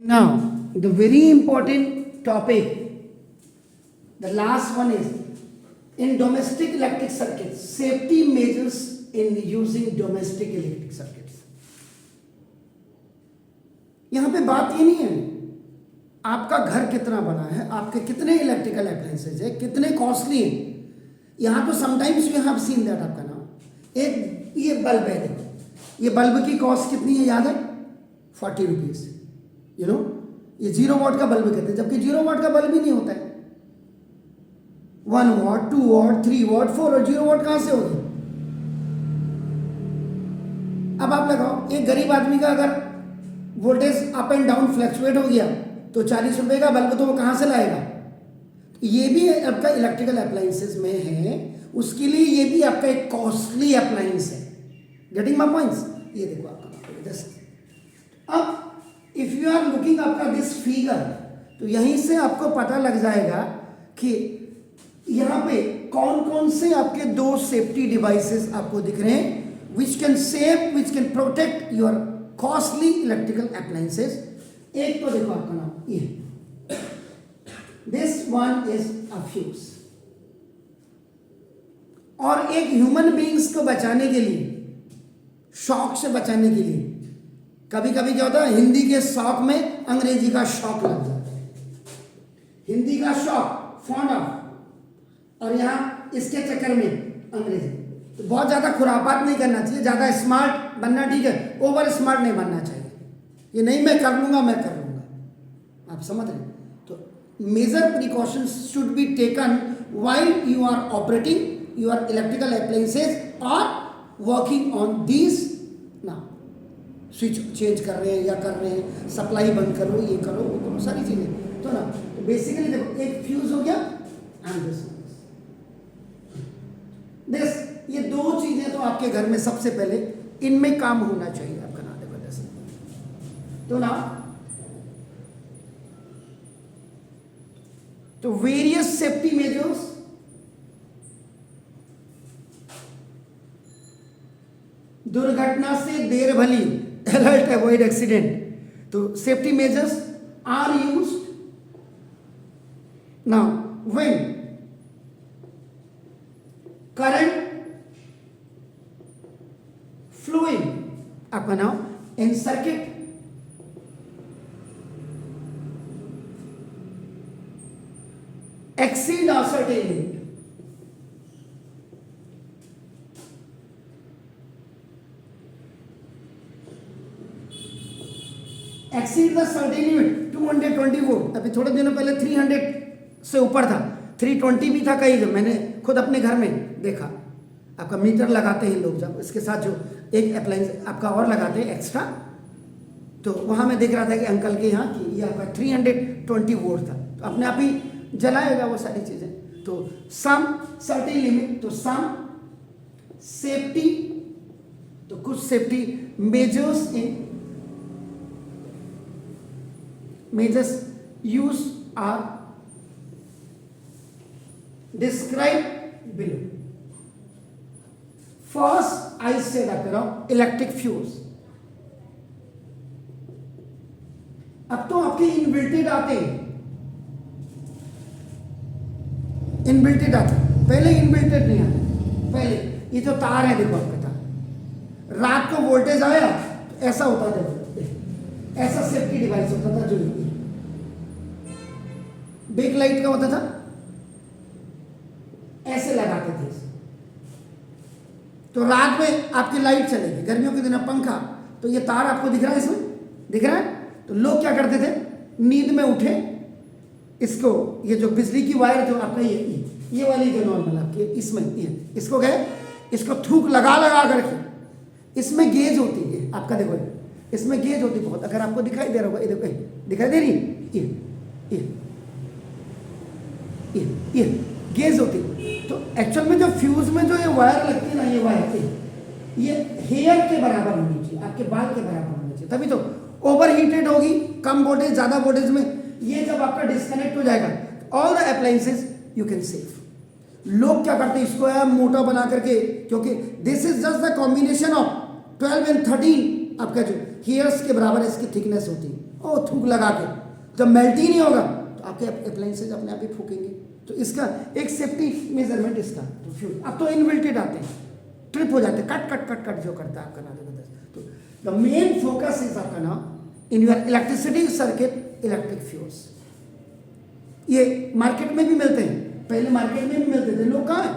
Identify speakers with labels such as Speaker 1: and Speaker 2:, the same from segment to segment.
Speaker 1: Now, the very important topic, the last one is in domestic electric circuits, safety measures in using domestic electric circuits. यहां पे बात ये नहीं है आपका घर कितना बड़ा है, आपके कितने इलेक्ट्रिकल अप्लायंसेज है, कितने कॉस्टली है. यहां तो sometimes you have seen that. आपका नाम एक ये बल्ब है, देखो ये बल्ब की कॉस्ट कितनी है याद है? 40 रुपीज. यू नो ये 0 वाट का बल्ब कहते हैं, जबकि 0 वाट का बल्ब ही नहीं होता है. 1 वाट, 2 वाट, 3 वाट, 4 और 0 वाट कहां से होगी? अब आप लगाओ, एक गरीब आदमी का अगर voltage up and down fluctuate हो गया तो 40 रुपए का बल्ब तो वो कहां से लाएगा? ये भी आपका इलेक्ट्रिकल अप्लायंसेस में है, उसके लिए ये भी आपका एक कॉस्टली अप्लायंस है. Getting my points? ये देखो आपका जस्ट. अब इफ यू आर लुकिंग आपका दिस फिगर, तो यहीं से आपको पता लग जाएगा कि यहां पे कौन कौन से आपके दो सेफ्टी डिवाइसेस आपको दिख रहे हैं which can save, which can protect your costly electrical appliances. एक तो देखो आपका नाम ये, this one is a fuse. और एक ह्यूमन बीइंग्स को बचाने के लिए, शॉक से बचाने के लिए, कभी कभी क्या होता है हिंदी के शॉक में अंग्रेजी का शॉक लग जाता है. हिंदी का शॉक फॉन्ड ऑफ, और यहां इसके चक्कर में अंग्रेजी. तो बहुत ज्यादा खुरापात नहीं करना चाहिए, ज्यादा स्मार्ट बनना ठीक है, ओवर स्मार्ट नहीं बनना चाहिए. ये नहीं मैं कर लूंगा, मैं कर लूंगा. आप समझ रहे? तो major precautions should be taken while you are operating your electrical appliances और वर्किंग ऑन दीज. ना स्विच चेंज कर रहे हैं या कर रहे हैं, सप्लाई बंद करो, ये करो, वो करो, सारी चीजें. तो ना तो बेसिकली देखो, एक फ्यूज हो गया एंड दिस. ये दो चीजें तो आपके घर में सबसे पहले इनमें काम होना चाहिए आपका. ना देखो जैसे तो ना तो वेरियस सेफ्टी मेजर्स दुर्घटना से देर भली, alert avoid accident. तो safety measures are used now when current flowing up and now in circuit exceed a certain limit. Exceed the certain limit 220 volt. अभी थोड़े दिनों पहले 300 से ऊपर था, 320 भी था कहीं. जो मैंने खुद अपने घर में देखा, आपका मीटर लगाते हैं लोग, जब इसके साथ जो एक अप्लायंस आपका और लगाते हैं एक्स्ट्रा, तो वहां मैं देख रहा था कि अंकल के यहाँ कि ये आपका 320 वोल्ट था. तो अपने आप ही जलाएगा वो सारी चीजें. तो सम सर्टेन लिमिट, तो सम सेफ्टी, तो कुछ safety measures in measures used are described below. First, I said about electric fuse. अब तो आपके इनबिल्टेड आते हैं, इनबिल्टेड आते, पहले इनबिल्टेड नहीं आते. पहले ये जो तार है देखो आपका तार, रात को वोल्टेज आया तो ऐसा होता था, ऐसा सेफ्टी डिवाइस होता था. जो बेक लाइट का होता था, ऐसे लगाते थे. तो रात में आपकी लाइट चलेगी, गर्मियों के दिन पंखा, तो ये तार आपको दिख रहा है, इसमें दिख रहा है. तो लोग क्या करते थे, नींद में उठे, इसको ये जो बिजली की वायर जो आपका ये वाली जो नॉर्मल आपके इसमें ये इसको गए, इसको थूक लगा लगा करके, इसमें गेज होती है आपका. देखो इसमें गेज होती बहुत, अगर आपको दिखाई दे रहा होगा, ये देखो दिखाई दे रही, ये गेज होती. तो एक्चुअल में जो फ्यूज में जो ये वायर लगती है ना, ये वायर ये हेयर के बराबर होनी चाहिए, आपके बाल के बराबर होनी चाहिए, तभी तो ओवर हीटेड होगी. कम वोल्टेज ज्यादा वोल्टेज में ये जब आपका डिस्कनेक्ट हो जाएगा, all the appliances you can save. लोग क्या करते हैं, इसको यार मोटा बना करके, क्योंकि this is just the combination of 12 and 13 आपका जो हेयर्स के बराबर इसकी थिकनेस होती है, और थूक लगा के जब मेल्ट ही नहीं होगा तो आपके अप्लायंसेज अपने आप ही फूकेंगे। तो इसका एक सेफ्टी मेजरमेंट इसका तो फ्यूज। अब तो इनबिल्टेड आते हैं, ट्रिप हो जाते हैं, कट कट कट कट जो करता है आपका ना। तो द मेन फोकस इज आपका ना in your electricity circuit electric fuse. ये मार्केट में भी मिलते हैं, पहले मार्केट में भी मिलते थे। लोग कहाँ है,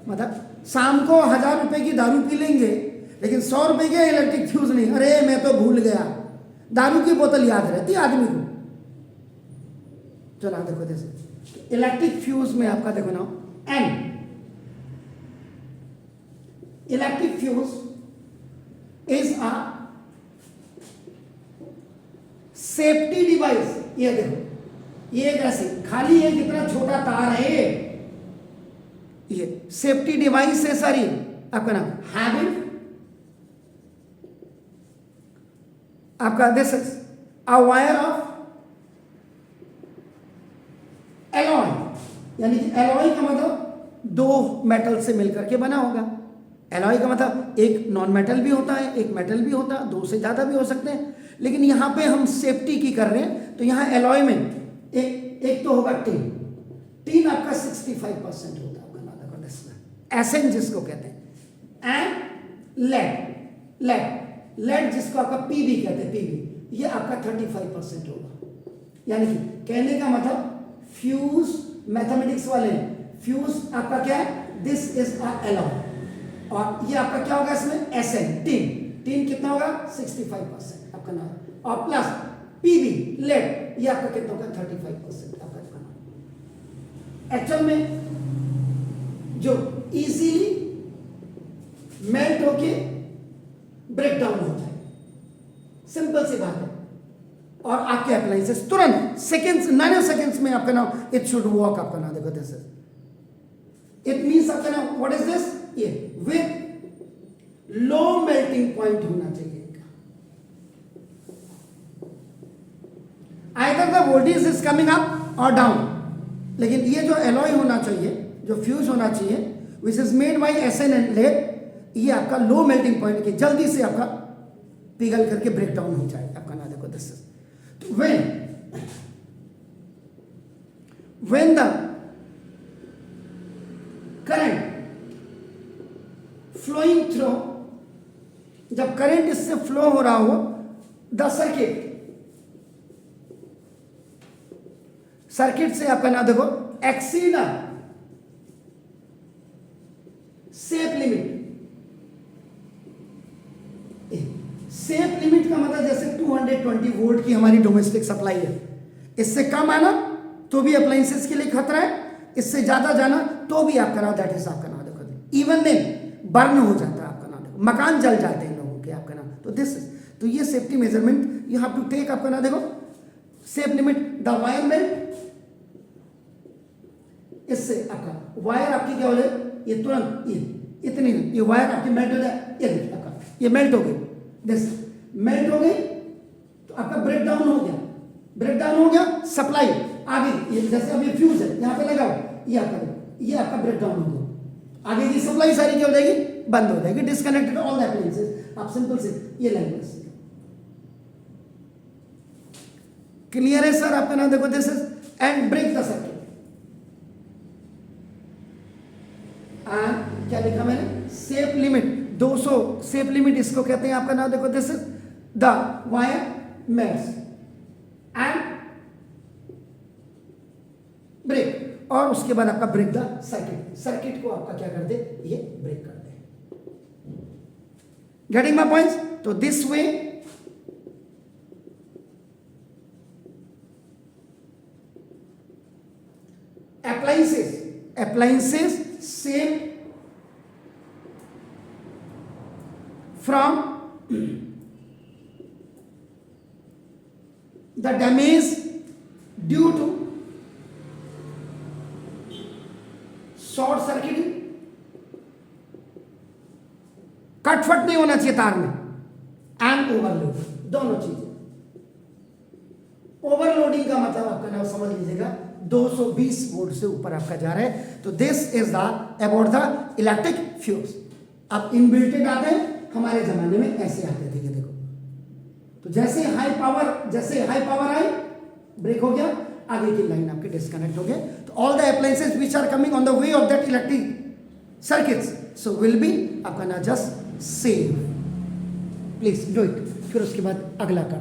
Speaker 1: मतलब शाम को 1000 रुपए की दारू पी लेंगे लेकिन 100 रुपए के इलेक्ट्रिक फ्यूज नहीं। अरे मैं तो भूल गया, दारू की बोतल याद रहती आदमी को। चलो देखो जैसे इलेक्ट्रिक फ्यूज में आपका देखो ना an, electric fuse is a safety device. ये देखो ये कैसे खाली है, कितना छोटा तार है ये सेफ्टी डिवाइस है सारी। आपका नाम हैबिट आपका this is a wire of alloy, यानी कि एलॉय का मतलब दो मेटल से मिलकर के बना होगा। एलॉय का मतलब एक नॉन मेटल भी होता है, एक मेटल भी होता है, दो से ज्यादा भी हो सकते हैं। लेकिन यहां पे हम सेफ्टी की कर रहे हैं तो यहां एलॉय में एक तो होगा टीन। टीन आपका 65% होता है आपका एसएन जिसको कहते हैं, एंड लेड जिसको आपका पीबी कहते हैं, पीबी ये आपका 35% होगा। यानी कि कहने का मतलब फ्यूज मैथमेटिक्स वाले फ्यूज आपका क्या है, दिस इज अ एलॉय, और ये आपका क्या होगा इसमें एसएन टीन कितना होगा 65% आपका नाम, और प्लस पीबी लेड ये आपका कितना होगा 35% आपका नाम। एक्चुअल में जो इजीली मेल्ट होके ब्रेक डाउन होता है, सिंपल सी बात है। और आपके अप्लायंसेस तुरंत सेकेंड्स, नैनो सेकेंड्स में आपका नाम इट शुड वर्क आपका नाम। देखो दिस इज इट मींस आपका नाम व्हाट इज दिस, ये विद लो मेल्टिंग पॉइंट होना चाहिए। Either the voltage is coming up और डाउन, लेकिन ये जो एलॉय होना चाहिए, जो फ्यूज होना चाहिए, which is made by SN and lead, ये आपका लो मेल्टिंग पॉइंट के जल्दी से आपका पिघल करके ब्रेक डाउन हो जाए आपका ना। देखो this is when the current flowing through, जब करंट इससे फ्लो हो रहा हो, द सर्किट से आपका ना देखो exceed safe limit. Safe limit का मतलब जैसे 220 वोल्ट की हमारी डोमेस्टिक सप्लाई है, इससे कम आना तो भी अप्लायंसेस के लिए खतरा है, इससे ज्यादा जाना तो भी आपका नाम दैट इज आपका नाम देखो इवन देन बर्न हो जाता है आपका नाम, देखो मकान जल जाते हैं लोगों के आपका नाम। तो दिस इज, तो ये safety measurement you have to take आपका नाम। देखो safe limit the wire melt, इससे आपका वायर आपकी क्या हो जाए, ये तुरंत ये इतनी ये वायर आपकी मेल्ट हो जाए, ये देखिए आपका ये मेल्ट हो गई, दिस मेल्ट हो गई तो आपका ब्रेक डाउन हो गया, ब्रेक डाउन हो गया सप्लाई आगे, ये जैसे अब ये फ्यूज है यहां पे लगाओ, ये आपका ब्रेक डाउन हो गया, आगे की सप्लाई सारी क्या हो जाएगी, बंद हो जाएगी, डिस्कनेक्टेड ऑल द अप्लायंसेस। आप सिंपल से ये लैंग्वेज क्लियर है सर आपका नाम। देखो this is and break the circuit, क्या लिखा मैंने, सेफ लिमिट 200, सेफ लिमिट इसको कहते हैं आपका नाम। देखो this is the wire melts and break, और उसके बाद आपका ब्रेक द सर्किट, सर्किट को आपका क्या कर दे, ये ब्रेक कर दे। Getting my points. तो this way appliances saved from the damage due to short circuiting, कटफट नहीं होना चाहिए तार में, एंड ओवरलोड, दोनों चीजें। ओवरलोडिंग का मतलब आपका नाम समझ लीजिएगा 220 वोल्ट से ऊपर आपका जा रहा है, तो this is the about the electric fuse. अब इनबिल्टेड आते हैं, हमारे जमाने में ऐसे आते थे, देखो तो जैसे हाई पावर आई, ब्रेक हो गया, आगे की लाइन आपके डिस्कनेक्ट हो गए। तो all the appliances which are coming on the way of that electric circuits so will be आपका ना just save. Please do it. फिर उसके बाद अगला करते हैं।